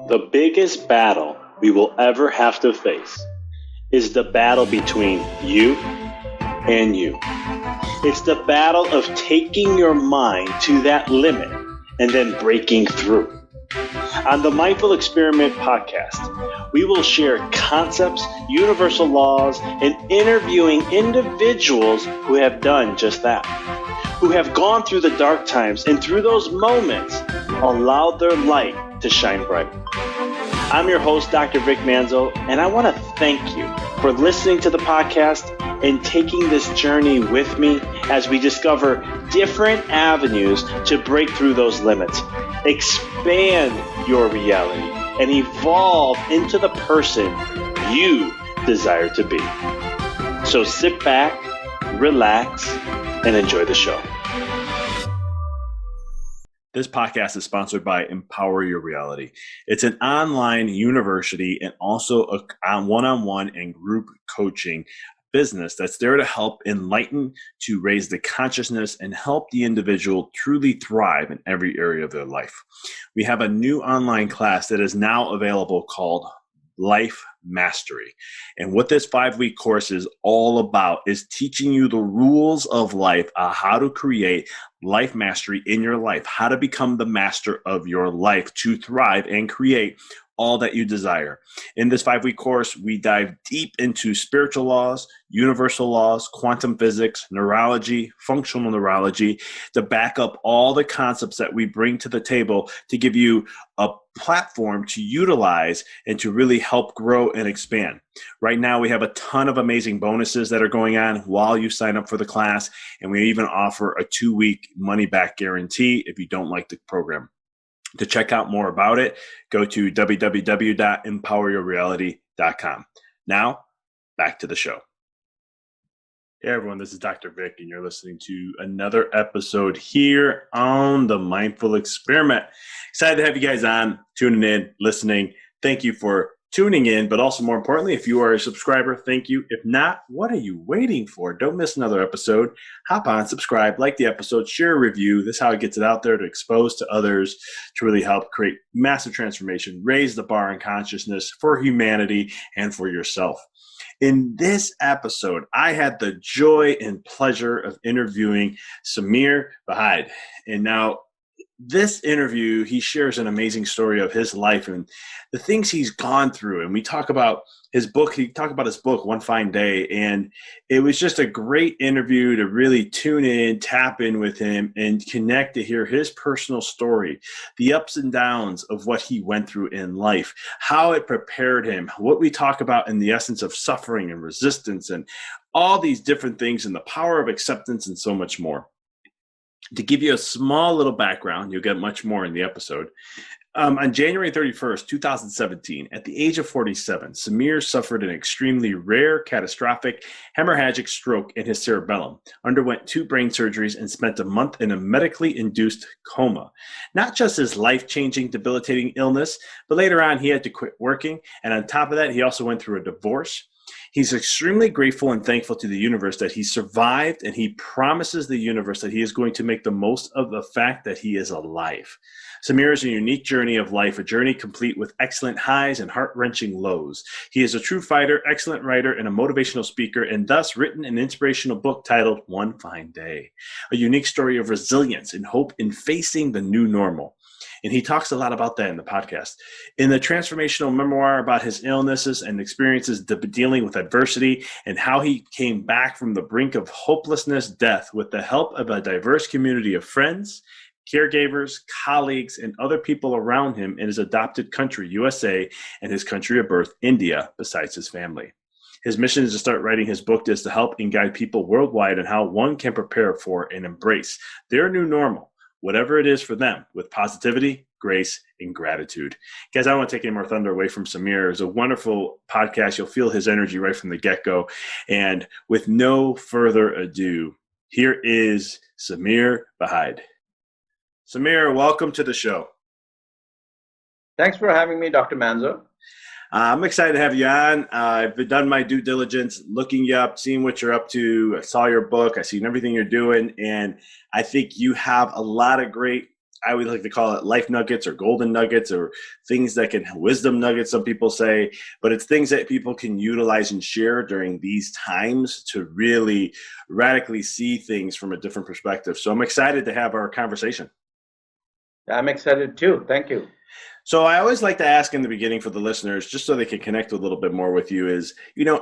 The biggest battle we will ever have to face is the battle between you and you. It's the battle of taking your mind to that limit and then breaking through. On the Mindful Experiment podcast, we will share concepts, universal laws, and interviewing individuals who have done just that, who have gone through the dark times and through those moments allowed their light to shine bright. I'm your host, Dr. Vic Manzo, and I want to thank you for listening to the podcast and taking this journey with me as we discover different avenues to break through those limits, expand your reality, and evolve into the person you desire to be. So sit back, relax, and enjoy the show. This podcast is sponsored by Empower Your Reality. It's an online university and also a one-on-one and group coaching business that's there to help enlighten, to raise the consciousness, and help the individual truly thrive in every area of their life. We have a new online class that is now available called Life Mastery. And what this 5-week course is all about is teaching you the rules of life, how to create life mastery in your life, how to become the master of your life to thrive and create all that you desire. In this 5-week course, we dive deep into spiritual laws, universal laws, quantum physics, neurology, functional neurology, to back up all the concepts that we bring to the table to give you a platform to utilize and to really help grow and expand. Right now, we have a ton of amazing bonuses that are going on while you sign up for the class, and we even offer a 2-week money-back guarantee if you don't like the program. To check out more about it, go to www.empoweryourreality.com. Now, back to the show. Hey everyone, this is Dr. Vic, and you're listening to another episode here on the Mindful Experiment. Excited to have you guys on, tuning in, listening. Thank you for tuning in, but also more importantly, if you are a subscriber, thank you. If not, what are you waiting for? Don't miss another episode. Hop on, subscribe, like the episode, share a review. This is how it gets it out there to expose to others, to really help create massive transformation, raise the bar in consciousness for humanity and for yourself. In this episode, I had the joy and pleasure of interviewing Sameer Bhide. And now, this interview, he shares an amazing story of his life and the things he's gone through. And we talk about his book. He talked about his book, One Fine Day. And it was just a great interview to really tune in, tap in with him, and connect to hear his personal story, the ups and downs of what he went through in life, how it prepared him, what we talk about in the essence of suffering and resistance, and all these different things, and the power of acceptance, and so much more. To give you a small little background, you'll get much more in the episode. On January 31st, 2017, at the age of 47, Sameer suffered an extremely rare, catastrophic, hemorrhagic stroke in his cerebellum, underwent 2 brain surgeries, and spent a month in a medically induced coma. Not just his life-changing, debilitating illness, but later on he had to quit working, and on top of that, he also went through a divorce. He's extremely grateful and thankful to the universe that he survived, and he promises the universe that he is going to make the most of the fact that he is alive. Sameer is a unique journey of life, a journey complete with excellent highs and heart-wrenching lows. He is a true fighter, excellent writer, and a motivational speaker, and thus written an inspirational book titled One Fine Day, a unique story of resilience and hope in facing the new normal. And he talks a lot about that in the podcast. In the transformational memoir about his illnesses and experiences dealing with adversity and how he came back from the brink of hopelessness, death, with the help of a diverse community of friends, caregivers, colleagues, and other people around him in his adopted country, USA, and his country of birth, India, besides his family. His mission is to start writing his book is to help and guide people worldwide on how one can prepare for and embrace their new normal, whatever it is for them, with positivity, grace, and gratitude. Guys, I don't want to take any more thunder away from Sameer. It's a wonderful podcast. You'll feel his energy right from the get-go. And with no further ado, here is Sameer Bhide. Sameer, welcome to the show. Thanks for having me, Dr. Manzo. I'm excited to have you on. I've done my due diligence, looking you up, seeing what you're up to. I saw your book. I've seen everything you're doing. And I think you have a lot of great I would like to call it life nuggets or golden nuggets or things that can wisdom nuggets, some people say, but it's things that people can utilize and share during these times to really radically see things from a different perspective. So I'm excited to have our conversation. I'm excited too. Thank you. So I always like to ask in the beginning for the listeners, just so they can connect a little bit more with you, is,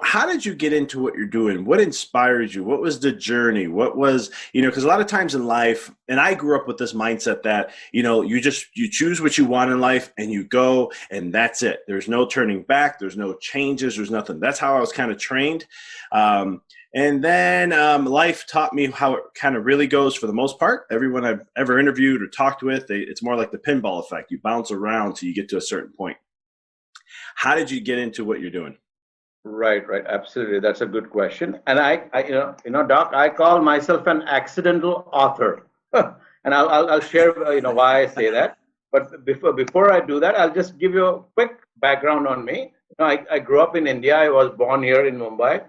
how did you get into what you're doing? What inspired you? What was the journey? What was, because a lot of times in life, and I grew up with this mindset that, you choose what you want in life and you go and that's it. There's no turning back. There's no changes. There's nothing. That's how I was kind of trained. And then life taught me how it kind of really goes for the most part. Everyone I've ever interviewed or talked with, it's more like the pinball effect. You bounce around till you get to a certain point. How did you get into what you're doing? Right. Absolutely. That's a good question. And I Doc, I call myself an accidental author. And I'll share, why I say that. But before I do that, I'll just give you a quick background on me. I grew up in India. I was born here in Mumbai.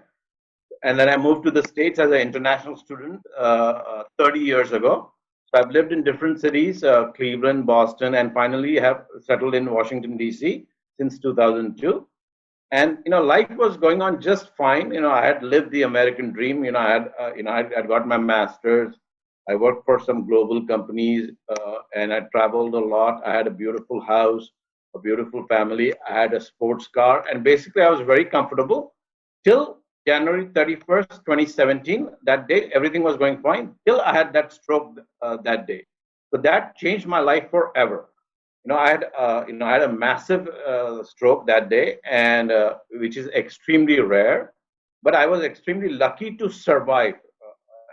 And then I moved to the States as an international student 30 years ago. So I've lived in different cities, Cleveland, Boston, and finally have settled in Washington, D.C. since 2002. And, life was going on just fine. I had lived the American dream. I'd got my master's. I worked for some global companies and I traveled a lot. I had a beautiful house, a beautiful family. I had a sports car. And basically, I was very comfortable till January 31st, 2017, that day, everything was going fine till I had that stroke that day. So that changed my life forever. I had a massive stroke that day, and which is extremely rare, but I was extremely lucky to survive.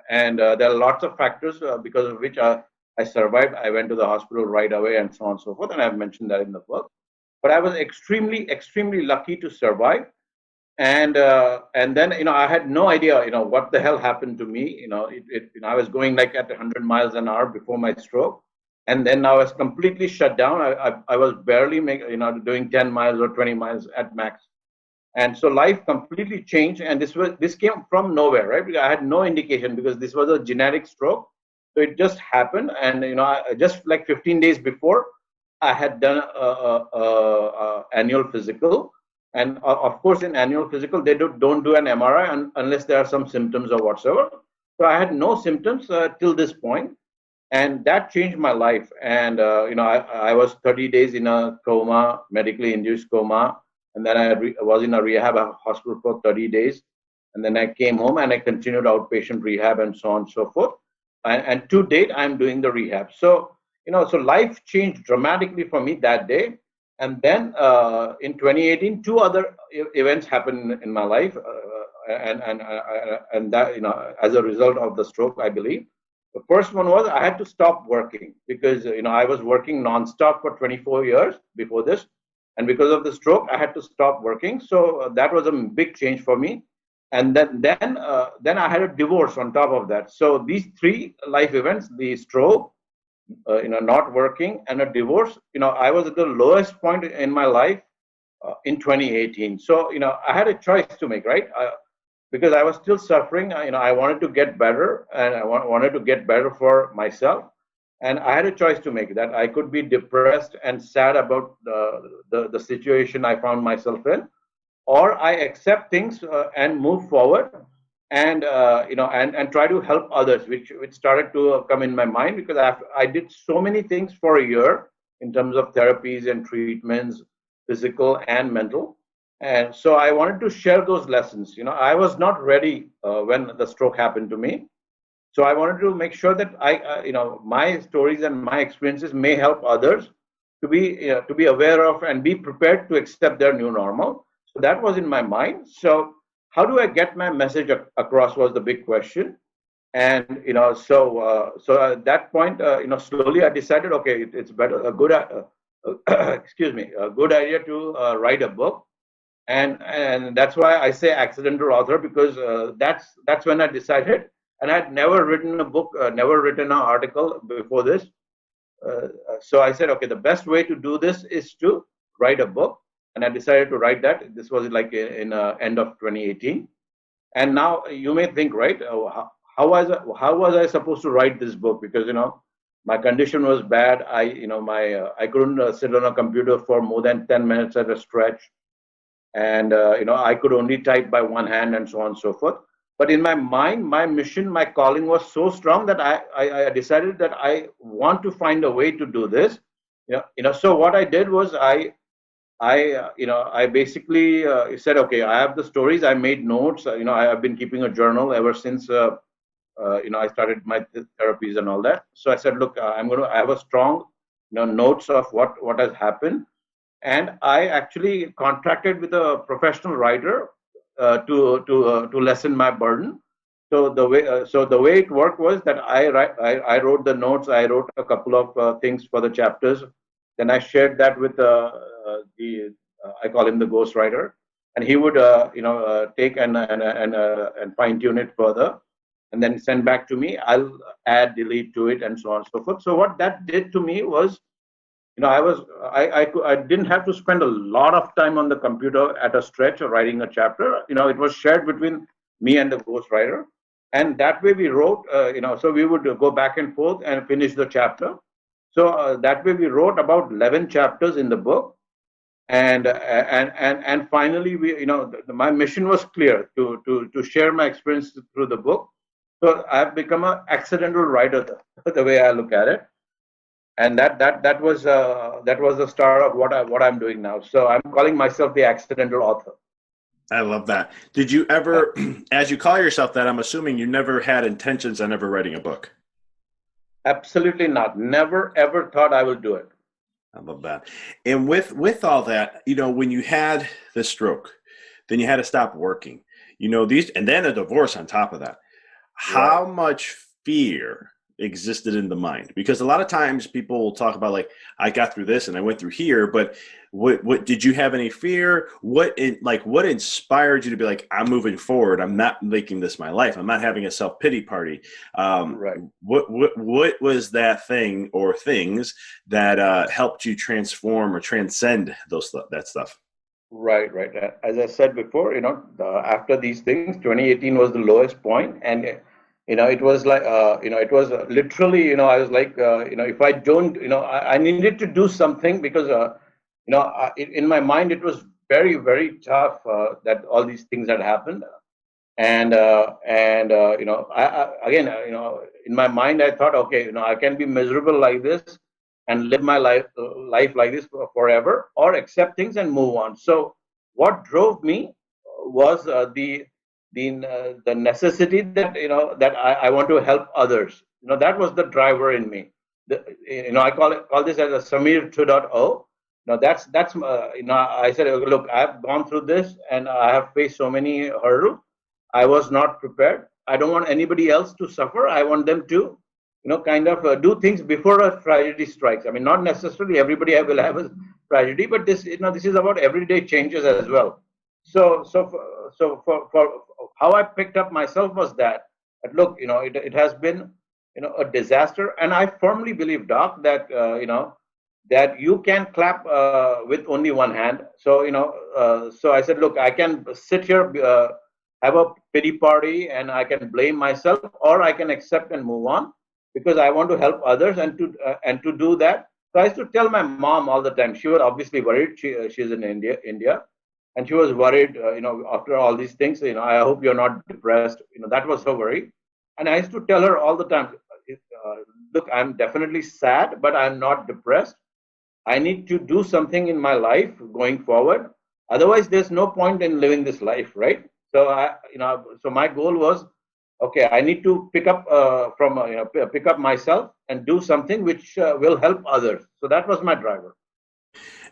And there are lots of factors because of which I survived. I went to the hospital right away and so on and so forth, and I've mentioned that in the book. But I was extremely, extremely lucky to survive. And then I had no idea what the hell happened to me. I was going like at 100 miles an hour before my stroke, and then I was completely shut down. I was barely doing 10 miles or 20 miles at max, and so life completely changed. And this came from nowhere, right? Because I had no indication, because this was a genetic stroke, so it just happened. And just like 15 days before, I had done a annual physical. And of course, in annual physical, they don't do an MRI unless there are some symptoms or whatsoever. So I had no symptoms till this point, and that changed my life. And I was 30 days in a coma, medically induced coma, and then I was in a rehab hospital for 30 days, and then I came home and I continued outpatient rehab and so on and so forth. And to date, I'm doing the rehab. So so life changed dramatically for me that day. And then in 2018, two other events happened in my life, and that as a result of the stroke, I believe. The first one was I had to stop working because I was working nonstop for 24 years before this, and because of the stroke, I had to stop working. So that was a big change for me. And then I had a divorce on top of that. So these three life events: the stroke, not working, and a divorce. I was at the lowest point in my life in 2018. So, I had a choice to make, right? Because I was still suffering. I wanted to get better, and I wanted to get better for myself. And I had a choice to make, that I could be depressed and sad about the situation I found myself in, or I accept things and move forward, and and try to help others, which started to come in my mind, because I did so many things for a year in terms of therapies and treatments, physical and mental. And so I wanted to share those lessons. I was not ready when the stroke happened to me. So I wanted to make sure that my stories and my experiences may help others to be aware of and be prepared to accept their new normal. So that was in my mind. So how do I get my message across was the big question. And so at that point, slowly I decided, okay, it's better, a good a good idea to write a book. And that's why I say accidental author, because that's when I decided. And I had never written a book, never written an article before this. So I said, okay, the best way to do this is to write a book. And I decided to write that. This was like in end of 2018. And now you may think, right, how was I supposed to write this book? Because My condition was bad. I couldn't sit on a computer for more than 10 minutes at a stretch. And, I could only type by one hand and so on and so forth. But in my mind, my mission, my calling was so strong that I decided that I want to find a way to do this. So what I did was I basically said, okay, I have the stories. I made notes. I have been keeping a journal ever since, I started my therapies and all that. So I said, look, I have a strong, notes of what has happened. And I actually contracted with a professional writer to lessen my burden. So the way it worked was that I wrote the notes. I wrote a couple of things for the chapters. Then I shared that with the I call him the ghostwriter, and he would take and fine tune it further, and then send back to me. I'll add, delete to it, and so on and so forth. So what that did to me was, I didn't have to spend a lot of time on the computer at a stretch or writing a chapter. It was shared between me and the ghostwriter, and that way we wrote. So we would go back and forth and finish the chapter. So that way we wrote about 11 chapters in the book, and finally my mission was clear to share my experience through the book. So I've become an accidental writer, the way I look at it, and that was the start of what I'm doing now. So I'm calling myself the accidental author. I love that. Did you ever, as you call yourself that, I'm assuming you never had intentions on ever writing a book? Absolutely not. Never ever thought I would do it. I love that. And with all that, when you had the stroke, then you had to stop working. And then a divorce on top of that. How much fear existed in the mind? Because a lot of times people will talk about, like, I got through this and I went through here, but what did you have any fear? What inspired you to be like, I'm moving forward, I'm not making this my life, I'm not having a self-pity party? Right. What was that thing or things that helped you transform or transcend that stuff? Right. As I said before, after these things, 2018 was the lowest point, and it was like, it was literally, I was like, if I don't, I needed to do something, because, in my mind, it was very, very tough that all these things had happened. And again, in my mind, I thought, okay, I can be miserable like this and live my life like this forever, or accept things and move on. So what drove me was the necessity that that I want to help others. That was the driver in me. I call this as a Sameer 2.0. Now that's I said, look, I've gone through this and I have faced so many hurdles. I was not prepared. I don't want anybody else to suffer. I want them to kind of do things before a tragedy strikes. I mean, not necessarily everybody will have a tragedy, but this is about everyday changes as well. So for how I picked up myself was that look, it has been a disaster, and I firmly believe, Doc, that that you can clap with only one hand. So so I said, look, I can sit here, have a pity party, and I can blame myself, or I can accept and move on, because I want to help others, and to do that. So I used to tell my mom all the time. She was obviously worried. She's in India, and she was worried. After all these things, I hope you're not depressed. That was her worry. And I used to tell her all the time, look, I'm definitely sad, but I'm not depressed. I need to do something in my life going forward. Otherwise, there's no point in living this life, right? So so my goal was, okay, I need to pick up pick up myself and do something which will help others. So that was my driver.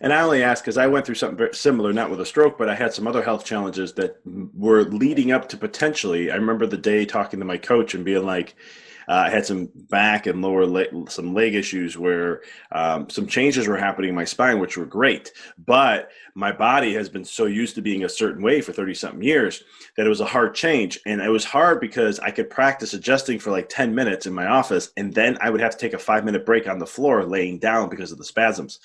And I only ask because I went through something very similar, not with a stroke, but I had some other health challenges that were leading up to potentially. I remember the day talking to my coach and being like, I had some back and some leg issues where some changes were happening in my spine, which were great. But my body has been so used to being a certain way for 30-something years that it was a hard change. And it was hard because I could practice adjusting for like 10 minutes in my office, and then I would have to take a 5-minute break on the floor laying down because of the spasms.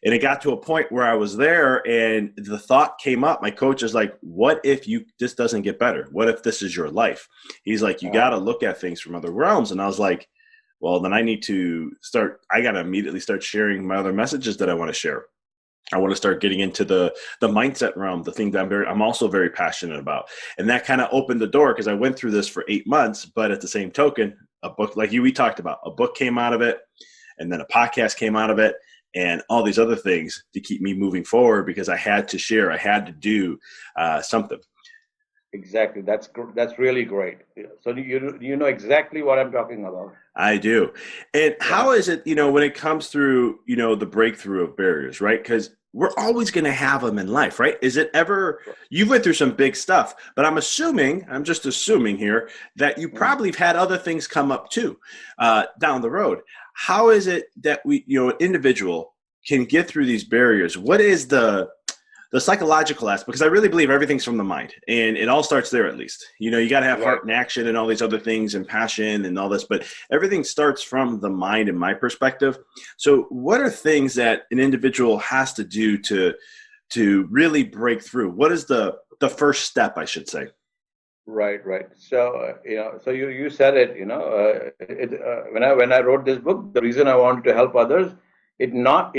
And it got to a point where I was there and the thought came up. My coach is like, what if this doesn't get better? What if this is your life? He's like, you got to look at things from other realms. And I was like, well, then I need to I got to immediately start sharing my other messages that I want to share. I want to start getting into the mindset realm, the thing that I'm also very passionate about. And that kind of opened the door, because I went through this for 8 months, but at the same token, a book like we talked about, a book came out of it, and then a podcast came out of it, and all these other things to keep me moving forward, because I had to share, I had to do something. Exactly. That's really great. So you know exactly what I'm talking about. I do. And how is it, when it comes through, the breakthrough of barriers, right? Because we're always going to have them in life, right? Is it ever, you went through some big stuff, but I'm just assuming here that you probably have had other things come up too, down the road. How is it that an individual can get through these barriers? What is the psychological aspect? Because I really believe everything's from the mind, and it all starts there. At least, you got to have heart and action and all these other things and passion and all this, but everything starts from the mind in my perspective. So what are things that an individual has to do to really break through? What is the first step, I should say? Right. So, so you said it, when I wrote this book, the reason I wanted to help others, it not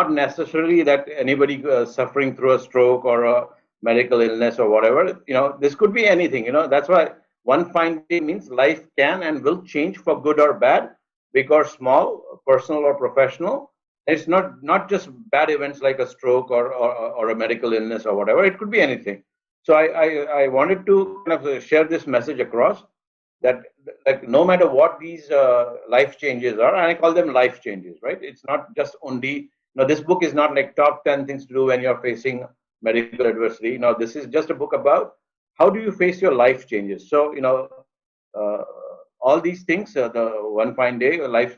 necessarily that anybody suffering through a stroke or a medical illness or whatever, this could be anything, that's why one fine day means life can and will change for good or bad, big or small, personal or professional. It's not just bad events like a stroke or a medical illness or whatever. It could be anything. So I wanted to kind of share this message across, that like no matter what these life changes are, and I call them life changes, right? It's not just only, this book is not like top 10 things to do when you're facing medical adversity. This is just a book about how do you face your life changes. So, all these things, the one fine day, life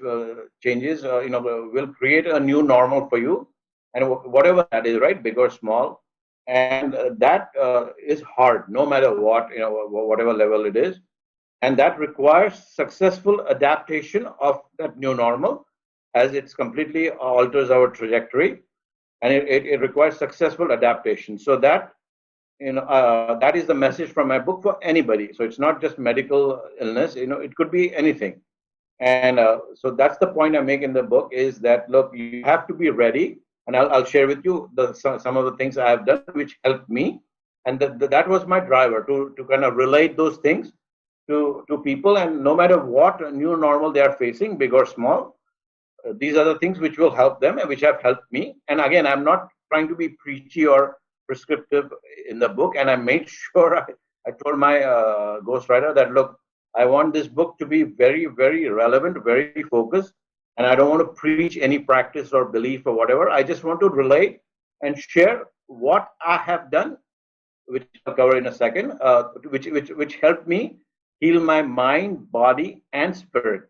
changes, will create a new normal for you. And whatever that is, right? Big or small. And that is hard, no matter what, whatever level it is. And that requires successful adaptation of that new normal, as it's completely alters our trajectory. And it requires successful adaptation. So that, that is the message from my book for anybody. So it's not just medical illness, it could be anything. And so that's the point I make in the book, is that, look, you have to be ready. And I'll share with you some of the things I have done which helped me. And that was my driver, to kind of relate those things to people. And no matter what new normal they are facing, big or small, these are the things which will help them and which have helped me. And again, I'm not trying to be preachy or prescriptive in the book. And I made sure I told my ghostwriter that, look, I want this book to be very, very relevant, very focused. And I don't want to preach any practice or belief or whatever. I just want to relate and share what I have done, which I'll cover in a second, which helped me heal my mind, body, and spirit.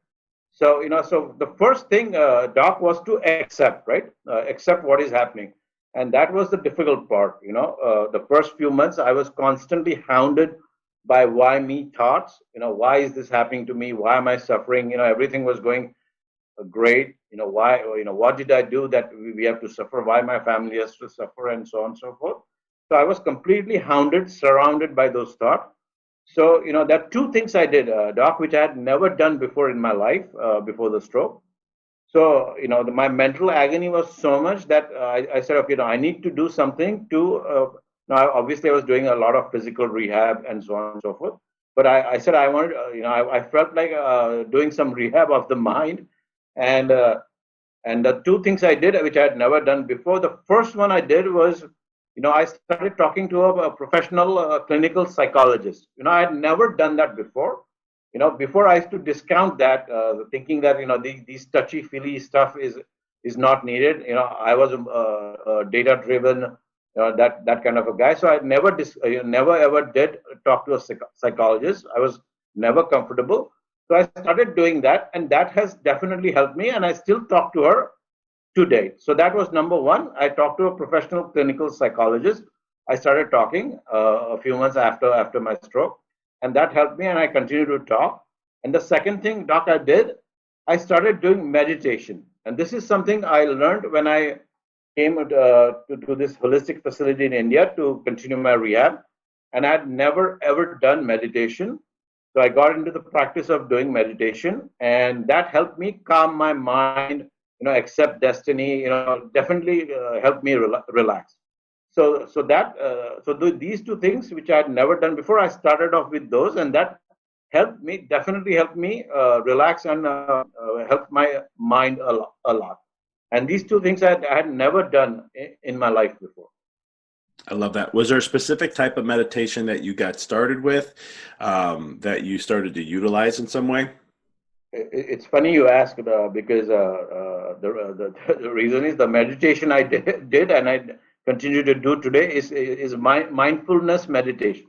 So, so the first thing, Doc, was to accept, right? Accept what is happening. And that was the difficult part. The first few months, I was constantly hounded by why me thoughts. Why is this happening to me? Why am I suffering? Everything was going great. Why? What did I do that we have to suffer? Why my family has to suffer, and so on and so forth. So I was completely hounded, surrounded by those thoughts. So, there are two things I did, Doc, which I had never done before in my life, before the stroke. So, my mental agony was so much that I said, okay, I need to do something to, now obviously I was doing a lot of physical rehab and so on and so forth. But I said I wanted, I felt like doing some rehab of the mind. And the two things I did, which I had never done before, the first one I did was, I started talking to a professional clinical psychologist. I had never done that before. Before I used to discount that, thinking that, these touchy-feely stuff is not needed. I was data-driven, that kind of a guy. So I never ever did talk to a psychologist. I was never comfortable. So I started doing that, and that has definitely helped me. And I still talk to her today. So that was number one. I talked to a professional clinical psychologist. I started talking a few months after my stroke, and that helped me, and I continue to talk. And the second thing, Doc, I did, I started doing meditation. And this is something I learned when I came to this holistic facility in India to continue my rehab. And I had never, ever done meditation. So I got into the practice of doing meditation, and that helped me calm my mind, accept destiny, definitely helped me relax. These two things which I had never done before, I started off with those, and that definitely helped me relax and helped my mind a lot. And these two things I had never done in my life before. I love that. Was there a specific type of meditation that you got started with, that you started to utilize in some way? It's funny you ask, because the reason is the meditation I did and I continue to do today is mindfulness meditation.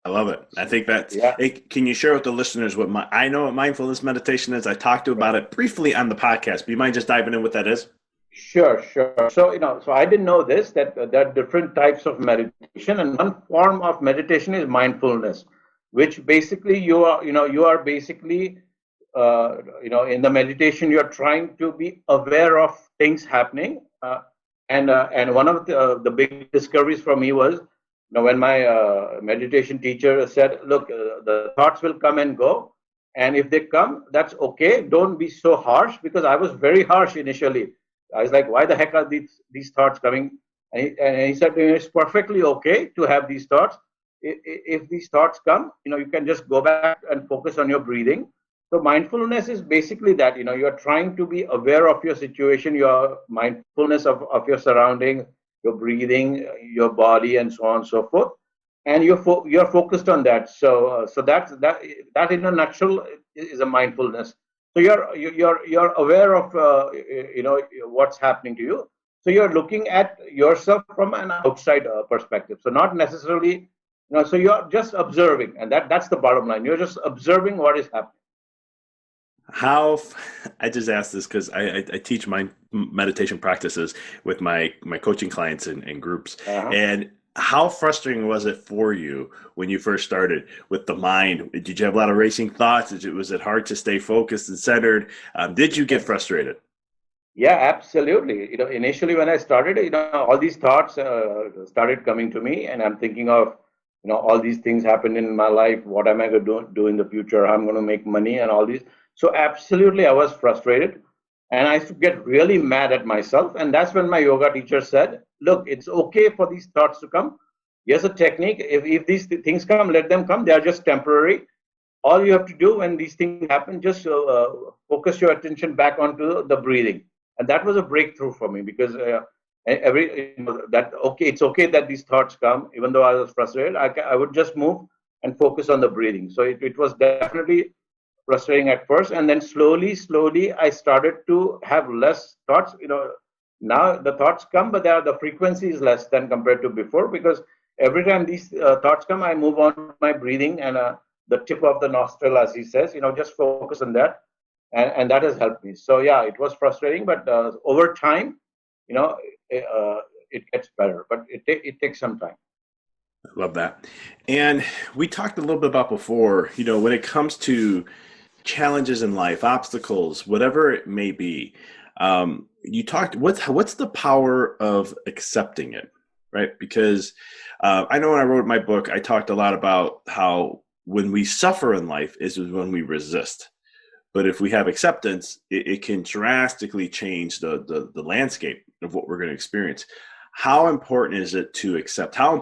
I love it. I think that's. Yeah. Hey, can you share with the listeners I know what mindfulness meditation is? I talked to about it briefly on the podcast. But you mind just diving in what that is? Sure. So I didn't know this, that there are different types of meditation, and one form of meditation is mindfulness, which basically you are basically, in the meditation you're trying to be aware of things happening, and one of the big discoveries for me was, when my meditation teacher said, look, the thoughts will come and go, and if they come, that's okay. Don't be so harsh, because I was very harsh initially. I was like, why the heck are these thoughts coming? And he said, it's perfectly okay to have these thoughts. If these thoughts come, you can just go back and focus on your breathing. So mindfulness is basically that, you're trying to be aware of your situation, your mindfulness of your surroundings, your breathing, your body, and so on and so forth. And you're focused on that. So that in a nutshell is a mindfulness. So you're aware of what's happening to you. So you're looking at yourself from an outside perspective. So not necessarily, so you're just observing, and that's the bottom line. You're just observing what is happening. I just asked this because I teach my meditation practices with my coaching clients and groups. Uh-huh. And how frustrating was it for you when you first started with the mind? Did you have a lot of racing thoughts? Was it hard to stay focused and centered? Did you get frustrated? Yeah, absolutely. Initially when I started, all these thoughts started coming to me, and I'm thinking of, all these things happened in my life. What am I going to do in the future? I'm going to make money and all these. So absolutely, I was frustrated, and I used to get really mad at myself. And that's when my yoga teacher said, look, it's okay for these thoughts to come. Here's a technique. If these things come, let them come. They are just temporary. All you have to do when these things happen, just focus your attention back onto the breathing. And that was a breakthrough for me, because it's okay that these thoughts come, even though I was frustrated. I would just move and focus on the breathing. So it was definitely frustrating at first, and then slowly I started to have less thoughts. Now the thoughts come, but the frequency is less than compared to before, because every time these thoughts come, I move on to my breathing and the tip of the nostril, as he says, just focus on that, and that has helped me. So yeah, it was frustrating, but over time, it gets better, but it takes some time. I love that. And we talked a little bit about before, when it comes to challenges in life, obstacles, whatever it may be, you talked, what's the power of accepting it, right? Because I know when I wrote my book, I talked a lot about how when we suffer in life is when we resist. But if we have acceptance, it can drastically change the landscape of what we're going to experience. How important is it to accept? Well,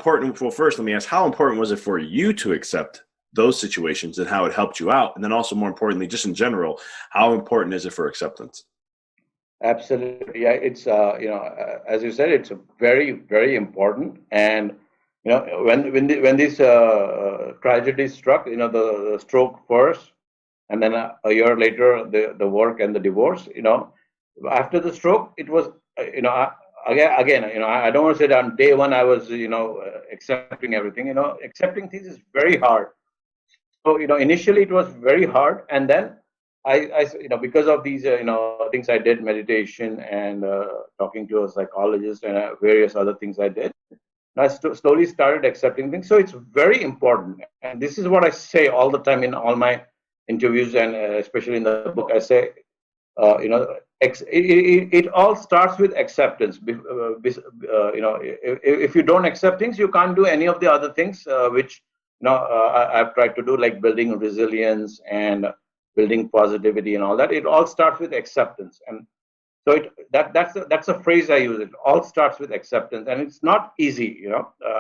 first, let me ask, how important was it for you to accept those situations and how it helped you out? And then also, more importantly, just in general, how important is it for acceptance? Absolutely. Yeah, it's, as you said, it's very, very important. And, when this tragedy struck, the stroke first, and then a year later, the work and the divorce, after the stroke, it was, again, I don't want to say that on day one, I was, accepting everything, accepting things is very hard. So, initially it was very hard. And then I because of these, things I did, meditation and talking to a psychologist and various other things I did, I slowly started accepting things. So it's very important. And this is what I say all the time in all my interviews, and especially in the book. I say, it all starts with acceptance. If you don't accept things, you can't do any of the other things which I've tried to do, like building resilience and building positivity and all that. It all starts with acceptance. And so that's a phrase I use. It all starts with acceptance, and it's not easy.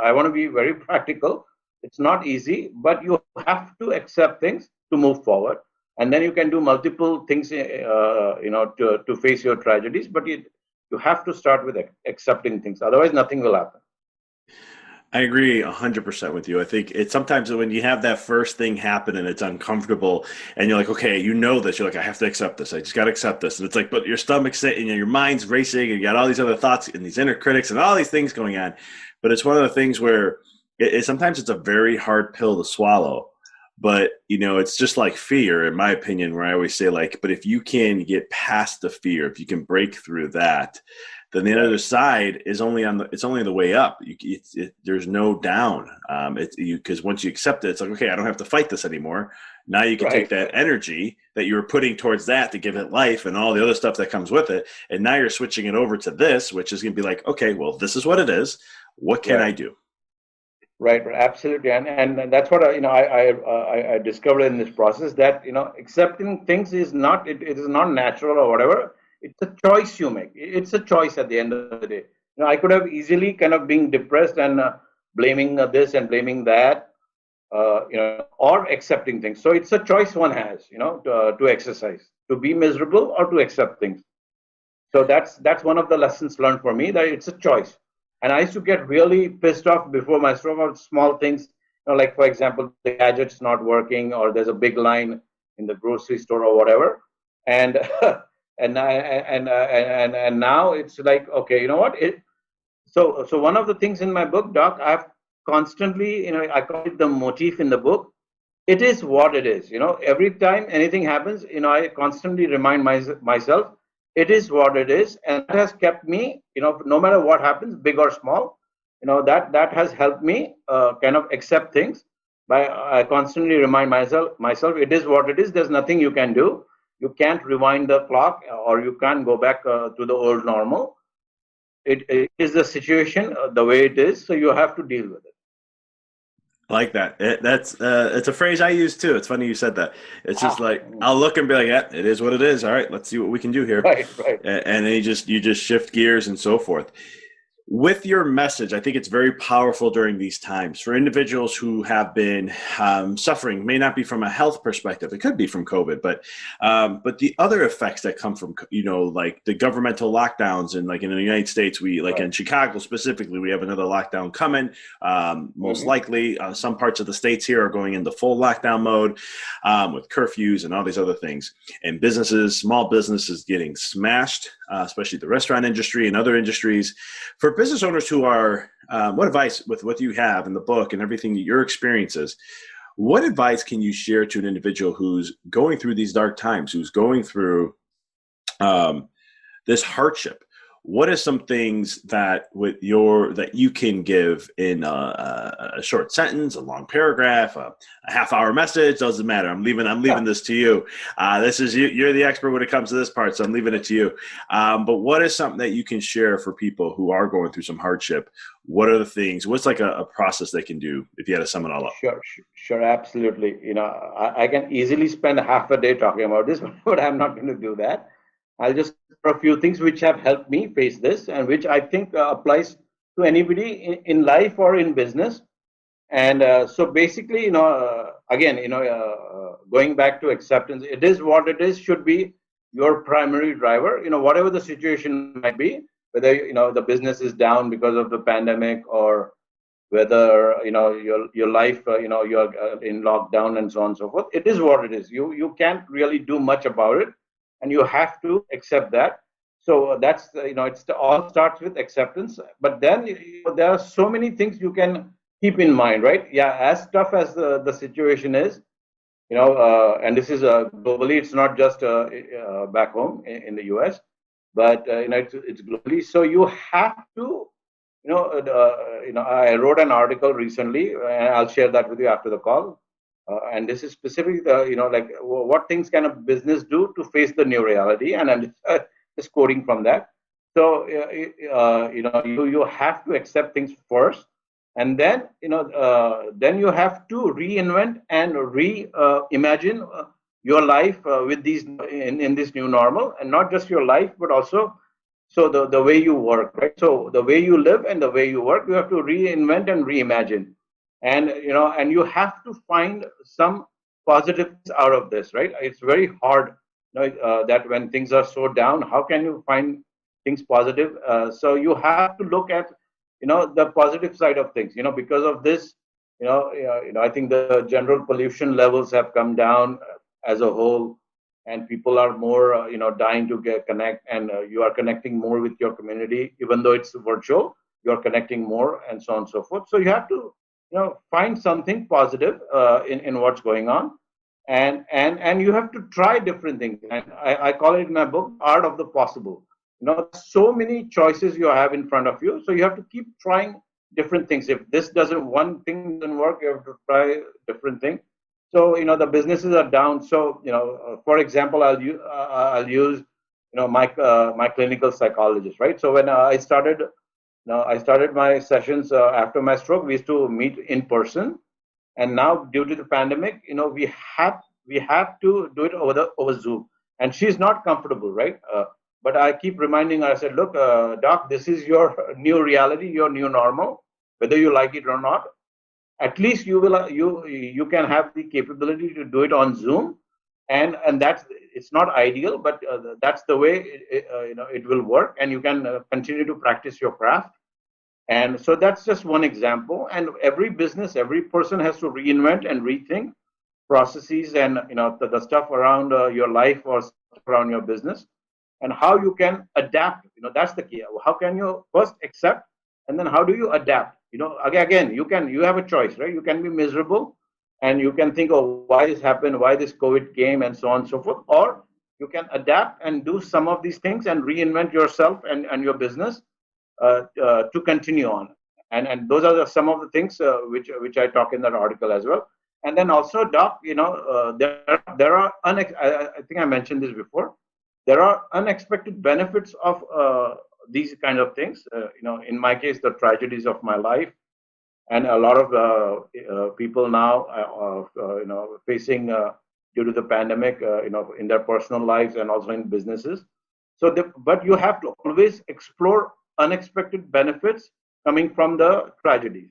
I want to be very practical. It's not easy, but you have to accept things to move forward, and then you can do multiple things, to face your tragedies. But you have to start with accepting things. Otherwise, nothing will happen. I agree 100% with you. I think it's sometimes when you have that first thing happen and it's uncomfortable and you're like, okay, you know this. You're like, I have to accept this. I just got to accept this. And it's like, but your stomach's sitting and your mind's racing and you got all these other thoughts and these inner critics and all these things going on. But it's one of the things where sometimes it's a very hard pill to swallow. But, it's just like fear, in my opinion, where I always say, like, but if you can get past the fear, if you can break through that, then the other side is it's only the way up. There's no down. Because once you accept it, it's like, okay, I don't have to fight this anymore. Now you can take that energy that you were putting towards that to give it life and all the other stuff that comes with it. And now you're switching it over to this, which is going to be like, okay, well, this is what it is. What can I do? Right, absolutely, and that's what I discovered in this process, that accepting things is not, it is not natural or whatever. It's a choice you make. It's a choice at the end of the day. I could have easily kind of been depressed and blaming this and blaming that, or accepting things. So it's a choice one has, to exercise, to be miserable or to accept things. So that's one of the lessons learned for me, that it's a choice. And I used to get really pissed off before myself about small things, like, for example, the gadget's not working, or there's a big line in the grocery store or whatever. And and now it's like, okay, you know what? So one of the things in my book, Doc, I've constantly, I call it the motif in the book. It is what it is. Every time anything happens, I constantly remind myself, it is what it is, and that has kept me, no matter what happens, big or small, that has helped me kind of accept things. I constantly remind myself, it is what it is. There's nothing you can do. You can't rewind the clock, or you can't go back to the old normal. It is the situation the way it is, so you have to deal with it. I like that. It's a phrase I use too. It's funny you said that. It's just like, I'll look and be like, yeah, it is what it is. All right, let's see what we can do here. Right. And then you just shift gears and so forth. With your message, I think it's very powerful during these times for individuals who have been suffering. May not be from a health perspective; it could be from COVID, but the other effects that come from, like the governmental lockdowns, and like in the United States, in Chicago specifically, we have another lockdown coming. Most likely, some parts of the states here are going into full lockdown mode with curfews and all these other things, and small businesses getting smashed, especially the restaurant industry and other industries. For business owners who are, what advice, with what you have in the book and everything that your experiences, what advice can you share to an individual who's going through these dark times, who's going through this hardship? What are some things that you can give in a short sentence, a long paragraph, a half-hour message? Doesn't matter. I'm leaving this to you. This is you. You're the expert when it comes to this part, so I'm leaving it to you. But what is something that you can share for people who are going through some hardship? What are the things? What's like a process they can do if you had to sum it all up? Sure, absolutely. I can easily spend half a day talking about this, but I'm not going to do that. I'll just a few things which have helped me face this, and which I think applies to anybody in life or in business. And so basically, again, going back to acceptance, it is what it is should be your primary driver. Whatever the situation might be, whether the business is down because of the pandemic, or whether your life, you're in lockdown and so on and so forth. It is what it is. You can't really do much about it, and you have to accept that. So that's all starts with acceptance. But then there are so many things you can keep in mind, right? Yeah, as tough as the situation is, and this is globally. It's not just back home in the U.S., but it's globally. So you have to, I wrote an article recently, and I'll share that with you after the call. And this is specifically, like what things can a business do to face the new reality? And I'm just quoting from that. So, you have to accept things first, And then, then you have to reinvent and reimagine your life with these in this new normal, and not just your life, but also so the way you work, right? So the way you live and the way you work, you have to reinvent and reimagine. And and you have to find some positives out of this, right? It's very hard, that when things are so down, how can you find things positive? So you have to look at the positive side of things. Because of this, I think the general pollution levels have come down as a whole, and people are more dying to connect, and you are connecting more with your community, even though it's virtual. You're connecting more, and so on and so forth. So you have to find something positive in what's going on, and you have to try different things. And I call it in my book, art of the possible. So many choices you have in front of you, so you have to keep trying different things. If this doesn't, one thing doesn't work, you have to try different thing. So the businesses are down. So for example, I'll use my clinical psychologist, right? So when I started my sessions after my stroke, we used to meet in person, and now due to the pandemic, we have to do it over Zoom, and she's not comfortable, right? But I keep reminding her. I said, look, doc, this is your new reality, your new normal, whether you like it or not. At least you can have the capability to do it on Zoom, and that's, it's not ideal, but that's the way it will work, and you can continue to practice your craft. And so that's just one example. And every business, every person has to reinvent and rethink processes, and the stuff around your life or around your business, and how you can adapt. That's the key. How can you first accept, and then how do you adapt? Again, you have a choice, right? You can be miserable, and you can think, oh, why this happened, why this COVID came, and so on and so forth. Or you can adapt and do some of these things and reinvent yourself and your business to continue on. And those are some of the things which I talk in that article as well. And then also, doc, there are I think I mentioned this before. There are unexpected benefits of these kind of things. In my case, the tragedies of my life, and a lot of people now, facing due to the pandemic, in their personal lives and also in businesses. But you have to always explore unexpected benefits coming from the tragedies.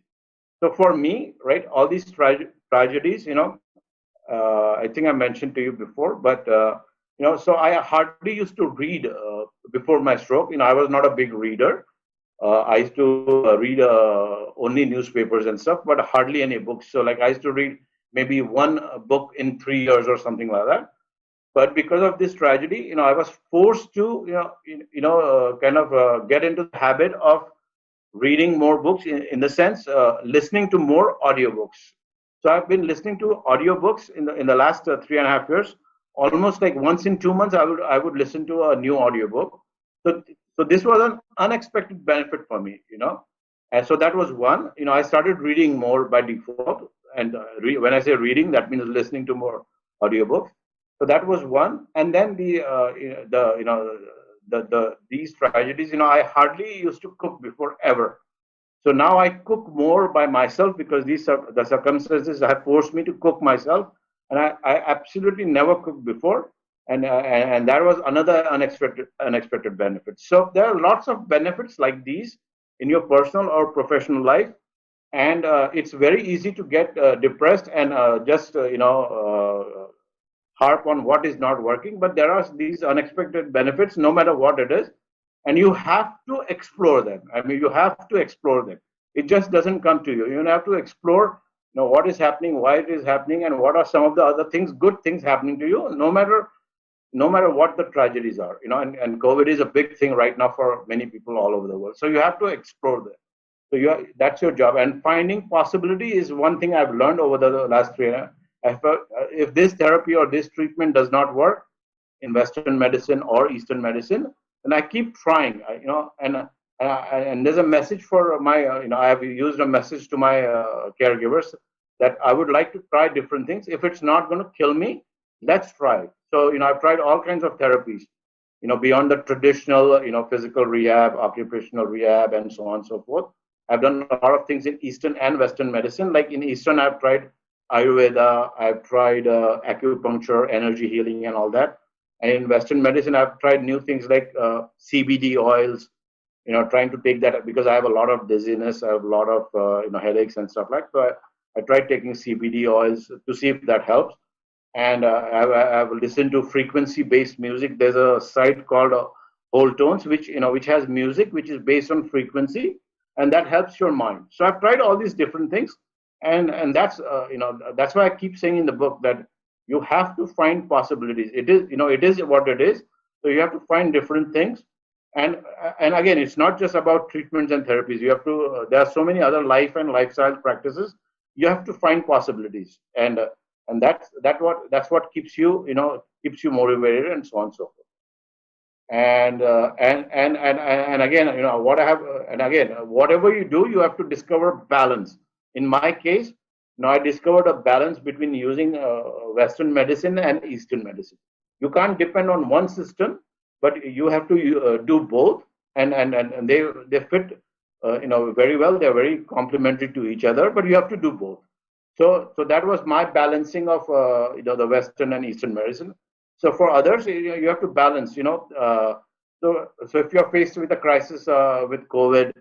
So for me, right, all these tragedies, I think I mentioned to you before, but so I hardly used to read before my stroke. I was not a big reader. I used to read only newspapers and stuff, but hardly any books. So like I used to read maybe one book in 3 years or something like that. But because of this tragedy, I was forced to, kind of get into the habit of reading more books, in the sense, listening to more audiobooks. So I've been listening to audiobooks in the last 3.5 years. Almost like once in 2 months, I would listen to a new audiobook. So this was an unexpected benefit for me, And so that was one. I started reading more by default, and when I say reading, that means listening to more audiobooks. So that was one. And then these tragedies, I hardly used to cook before, ever. So now I cook more by myself, because the circumstances have forced me to cook myself, and I absolutely never cooked before, and that was another unexpected benefit. So there are lots of benefits like these in your personal or professional life, and it's very easy to get depressed and just harp on what is not working. But there are these unexpected benefits, no matter what it is, and you have to explore them. I mean, you have to explore them. It just doesn't come to you. You have to explore, what is happening, why it is happening, and what are some of the other ththings, good things happening to you, no matter what the tragedies are. And COVID is a big thing right now for many people all over the world. So you have to explore them. So that's your job. And finding possibility is one thing I've learned over the last 3 years. If this therapy or this treatment does not work in Western medicine or Eastern medicine, then I keep trying. And there's a message for my, I have used a message to my caregivers that I would like to try different things. If it's not going to kill me, let's try. So, I've tried all kinds of therapies, beyond the traditional, physical rehab, occupational rehab, and so on and so forth. I've done a lot of things in Eastern and Western medicine. Like in Eastern, I've tried Ayurveda, I've tried acupuncture, energy healing, and all that. And in Western medicine, I've tried new things like CBD oils, trying to take that because I have a lot of dizziness, I have a lot of headaches and stuff like that. So I tried taking CBD oils to see if that helps. And I've listened to frequency-based music. There's a site called Whole Tones, which has music which is based on frequency, and that helps your mind. So I've tried all these different things, and that's why I keep saying in the book that you have to find possibilities. It is what it is. So you have to find different things, and again, it's not just about treatments and therapies. You have to. There are so many other life and lifestyle practices. You have to find possibilities, and that's what keeps you motivated, and so on and so forth. And again, what I have, and again, whatever you do, you have to discover balance. In my case, I discovered a balance between using Western medicine and Eastern medicine. You can't depend on one system, but you have to do both, and they fit very well. They're very complementary to each other, but you have to do both. So that was my balancing of the Western and Eastern medicine. So for others, you have to balance. So if you're faced with a crisis with COVID,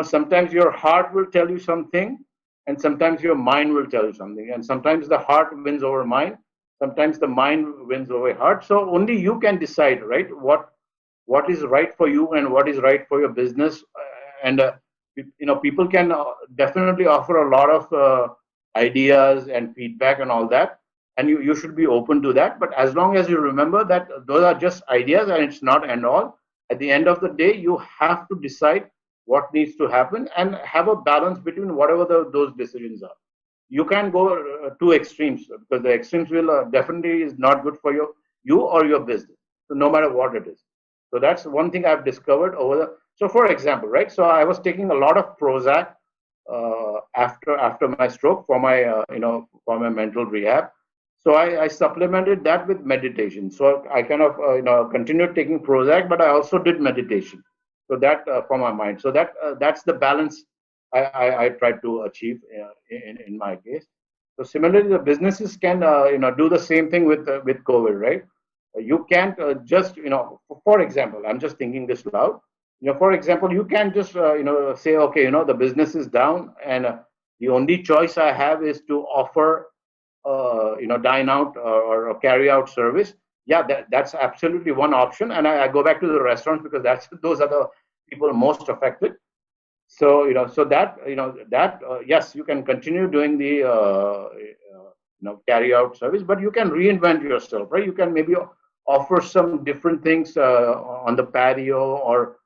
sometimes your heart will tell you something, and sometimes your mind will tell you something, and sometimes the heart wins over mind, sometimes the mind wins over heart. So only you can decide, right? What is right for you and what is right for your business, and people can definitely offer a lot of ideas and feedback and all that, and you should be open to that. But as long as you remember that those are just ideas and it's not and all, at the end of the day, you have to decide what needs to happen and have a balance between whatever those decisions are. You can't go to extremes, because the extremes will definitely is not good for you or your business. So no matter what it is. So that's one thing I've discovered over the. So for example, right? So I was taking a lot of Prozac after my stroke for my for my mental rehab. So I supplemented that with meditation. So I kind of continued taking Prozac, but I also did meditation. So that for my mind. So that's the balance I tried to achieve in my case. So similarly, the businesses can do the same thing with COVID, right? You can't just for example, I'm just thinking this loud. For example, you can't just say, okay, the business is down, and the only choice I have is to offer dine out or carry out service. Yeah, that's absolutely one option, and I go back to the restaurants because those are the people most affected. So yes, you can continue doing the carry out service, but you can reinvent yourself, right? You can maybe offer some different things on the patio, or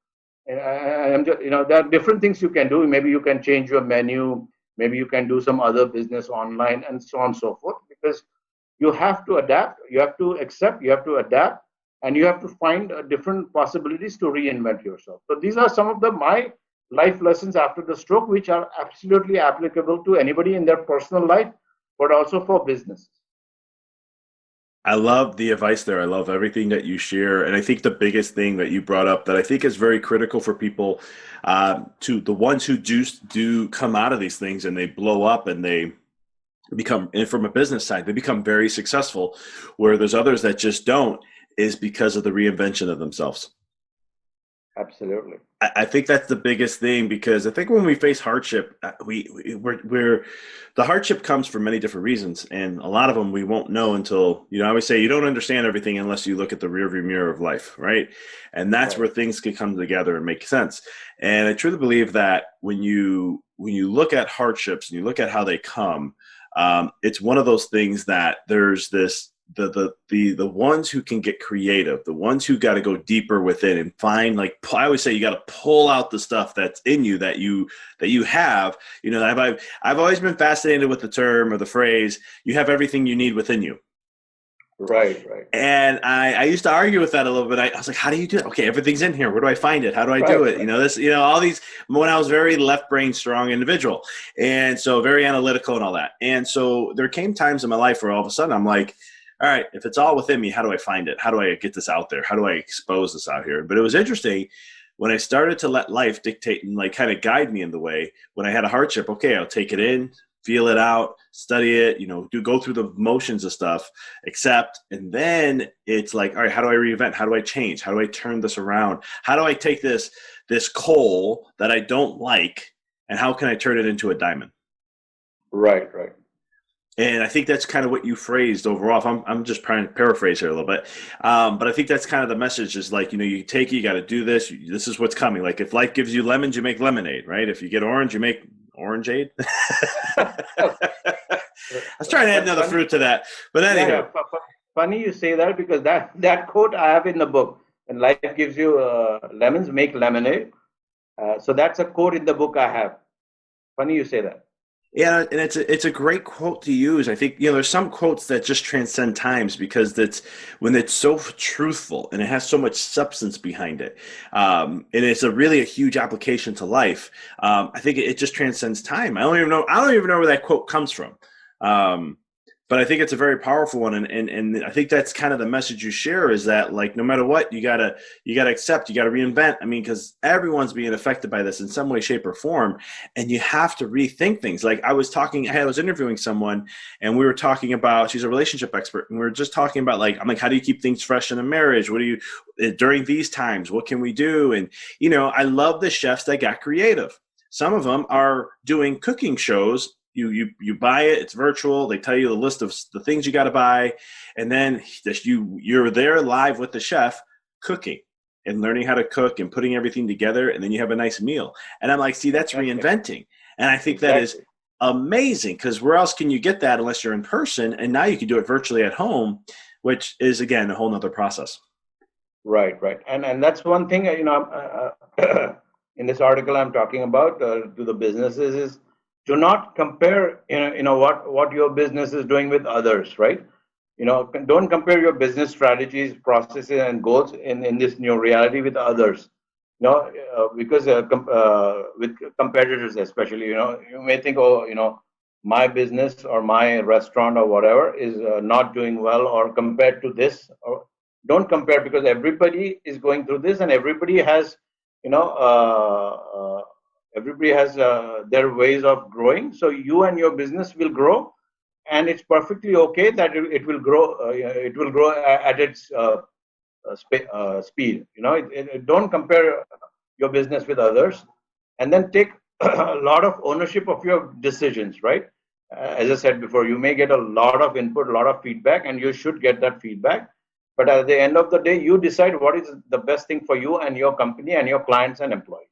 there are different things you can do. Maybe you can change your menu. Maybe you can do some other business online, and so on and so forth. Because you have to adapt, you have to accept, you have to adapt, and you have to find different possibilities to reinvent yourself. So these are some of my life lessons after the stroke, which are absolutely applicable to anybody in their personal life, but also for business. I love the advice there. I love everything that you share. And I think the biggest thing that you brought up that I think is very critical for people, to the ones who do come out of these things and they blow up and they become, and from a business side, they become very successful, where there's others that just don't, is because of the reinvention of themselves. Absolutely. I think that's the biggest thing, because I think when we face hardship, we're the hardship comes for many different reasons, and a lot of them we won't know until, I always say, you don't understand everything unless you look at the rearview mirror of life, right? And that's where things can come together and make sense. And I truly believe that when you look at hardships and you look at how they come, it's one of those things that there's this. The ones who can get creative, the ones who got to go deeper within and find, like I always say, you got to pull out the stuff that's in you that you have. I've always been fascinated with the term or the phrase, you have everything you need within you. Right. And I used to argue with that a little bit. I was like, how do you do it? Okay, everything's in here. Where do I find it? How do I do it? All these, when I was very left brain strong individual. And so very analytical and all that. And so there came times in my life where all of a sudden I'm like, all right, if it's all within me, how do I find it? How do I get this out there? How do I expose this out here? But it was interesting when I started to let life dictate and like kind of guide me in the way, when I had a hardship, okay, I'll take it in, feel it out, study it, go through the motions of stuff, accept, and then it's like, all right, how do I reinvent? How do I change? How do I turn this around? How do I take this coal that I don't like, and how can I turn it into a diamond? Right. And I think that's kind of what you phrased overall. I'm just trying to paraphrase here a little bit. But I think that's kind of the message is like, you take it, you got to do this. This is what's coming. Like if life gives you lemons, you make lemonade, right? If you get orange, you make orangeade. I was trying to add another fruit to that. But anyway. Yeah. Funny you say that, because that quote I have in the book. When life gives you lemons, make lemonade. So that's a quote in the book I have. Funny you say that. Yeah, and it's a great quote to use. I think there's some quotes that just transcend times because that's when it's so truthful and it has so much substance behind it, and it's really a huge application to life. I think it just transcends time. I don't even know where that quote comes from. But I think it's a very powerful one, and I think that's kind of the message you share is that like no matter what, you gotta accept, you gotta reinvent. I mean, because everyone's being affected by this in some way, shape, or form, and you have to rethink things. Like I was interviewing someone, and we were talking about, she's a relationship expert, and we were just talking about like, I'm like, how do you keep things fresh in a marriage? What do you during these times? What can we do? And I love the chefs that got creative. Some of them are doing cooking shows. You buy it, it's virtual. They tell you the list of the things you got to buy. And then you're there live with the chef cooking and learning how to cook and putting everything together. And then you have a nice meal. And I'm like, see, that's reinventing. And I think that is amazing, because where else can you get that unless you're in person? And now you can do it virtually at home, which is, again, a whole nother process. Right. And that's one thing, in this article I'm talking about to the businesses is, do not compare, what your business is doing with others, right? Don't compare your business strategies, processes, and goals in this new reality with others. Because with competitors, especially, you may think, oh, my business or my restaurant or whatever is not doing well, or compared to this. Or don't compare, because everybody is going through this, and everybody has, everybody has their ways of growing. So you and your business will grow, and it's perfectly okay that it will grow. It will grow at its speed. Don't compare your business with others, and then take a lot of ownership of your decisions. Right? As I said before, you may get a lot of input, a lot of feedback, and you should get that feedback. But at the end of the day, you decide what is the best thing for you and your company and your clients and employees.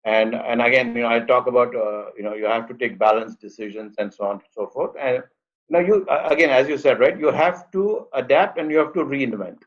And again, I talk about you have to take balanced decisions and so on and so forth. And you again, as you said, right, you have to adapt and you have to reinvent.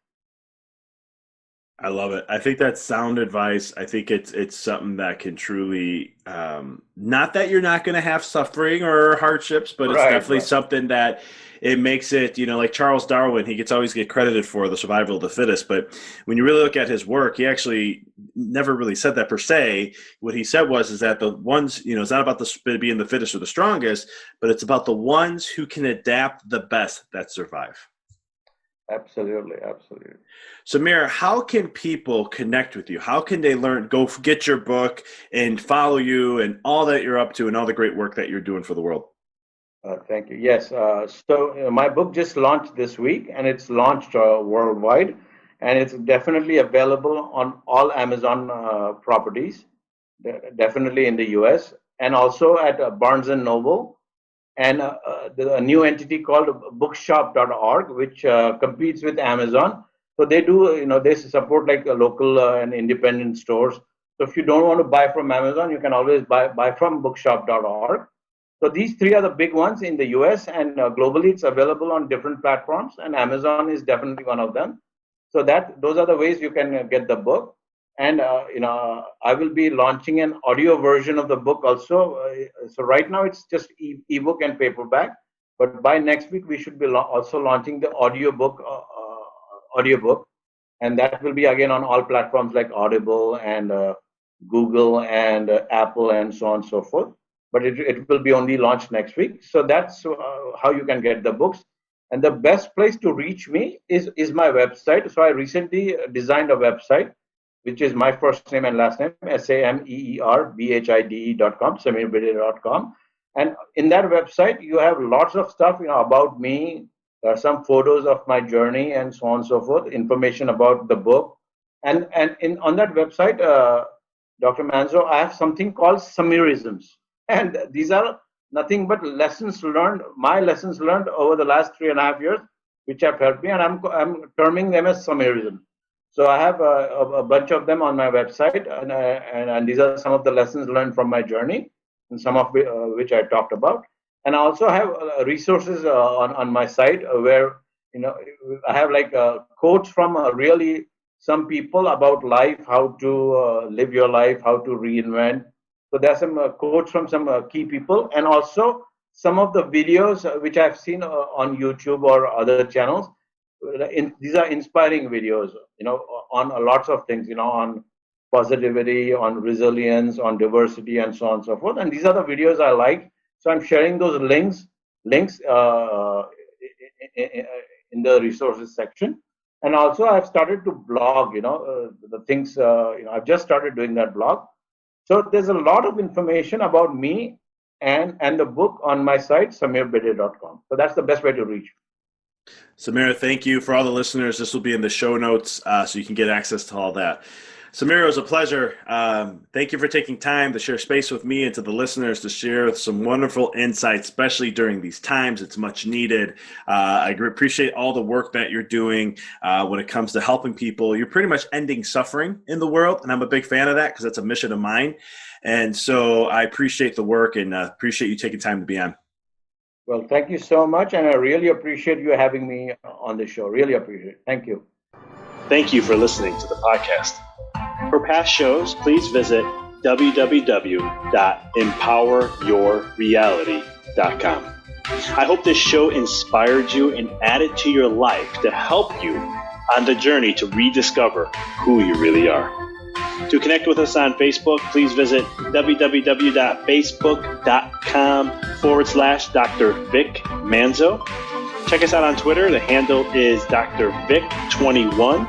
I love it. I think that's sound advice. I think it's something that can truly, not that you're not going to have suffering or hardships, but it's definitely something that it makes it, like Charles Darwin, he always get credited for the survival of the fittest. But when you really look at his work, he actually never really said that per se. What he said is that the ones, it's not about being the fittest or the strongest, but it's about the ones who can adapt the best that survive. Absolutely. Sameer, how can people connect with you? How can they go get your book and follow you and all that you're up to and all the great work that you're doing for the world? Thank you. Yes. So my book just launched this week, and it's launched worldwide, and it's definitely available on all Amazon properties, definitely in the US, and also at Barnes and Noble, and a new entity called bookshop.org, which competes with Amazon. So they do, they support like local and independent stores. So if you don't want to buy from Amazon, you can always buy from bookshop.org. So these three are the big ones in the US, and globally it's available on different platforms, and Amazon is definitely one of them. So those are the ways you can get the book. And I will be launching an audio version of the book also. So right now it's just ebook and paperback, but by next week we should be also launching the audiobook, and that will be again on all platforms like Audible and Google and Apple and so on and so forth. But it will be only launched next week. So that's how you can get the books. And the best place to reach me is my website. So I recently designed a website. which is my first name and last name, SameerBhide.com, SameerBhide.com. And in that website, you have lots of stuff, about me. There are some photos of my journey and so on and so forth, information about the book. And on that website, Dr. Manzo, I have something called Sameerisms. And these are nothing but lessons learned, my lessons learned over the last 3.5 years, which have helped me. And I'm terming them as Sameerisms. So I have a bunch of them on my website. And these are some of the lessons learned from my journey, and some of which I talked about. And I also have resources on my site where, I have quotes from really some people about life, how to live your life, how to reinvent. So there are some quotes from some key people, and also some of the videos which I've seen on YouTube or other channels. These are inspiring videos, on lots of things, on positivity, on resilience, on diversity, and so on and so forth. And these are the videos I like. So I'm sharing those links in the resources section. And also I've started to blog, the things, I've just started doing that blog. So there's a lot of information about me and the book on my site, SameerBhide.com. So that's the best way to reach me. Sameer, thank you. For all the listeners, this will be in the show notes so you can get access to all that. Sameer, it was a pleasure. Thank you for taking time to share space with me and to the listeners to share some wonderful insights, especially during these times. It's much needed. I appreciate all the work that you're doing when it comes to helping people. You're pretty much ending suffering in the world, and I'm a big fan of that because that's a mission of mine. And so I appreciate the work and appreciate you taking time to be on. Well, thank you so much, and I really appreciate you having me on the show. Really appreciate it. Thank you. Thank you for listening to the podcast. For past shows, please visit www.empoweryourreality.com. I hope this show inspired you and added to your life to help you on the journey to rediscover who you really are. To connect with us on Facebook, please visit www.facebook.com/Dr. Vic Manzo. Check us out on Twitter. The handle is Dr. Vic21.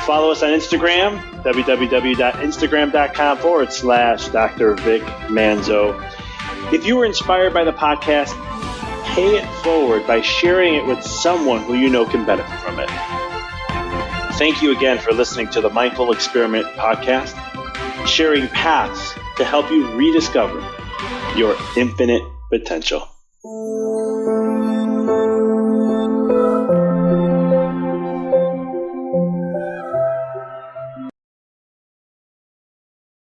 Follow us on Instagram, www.instagram.com/Dr. Vic Manzo. If you were inspired by the podcast, pay it forward by sharing it with someone who you know can benefit from it. Thank you again for listening to the Mindful Experiment podcast, sharing paths to help you rediscover your infinite potential.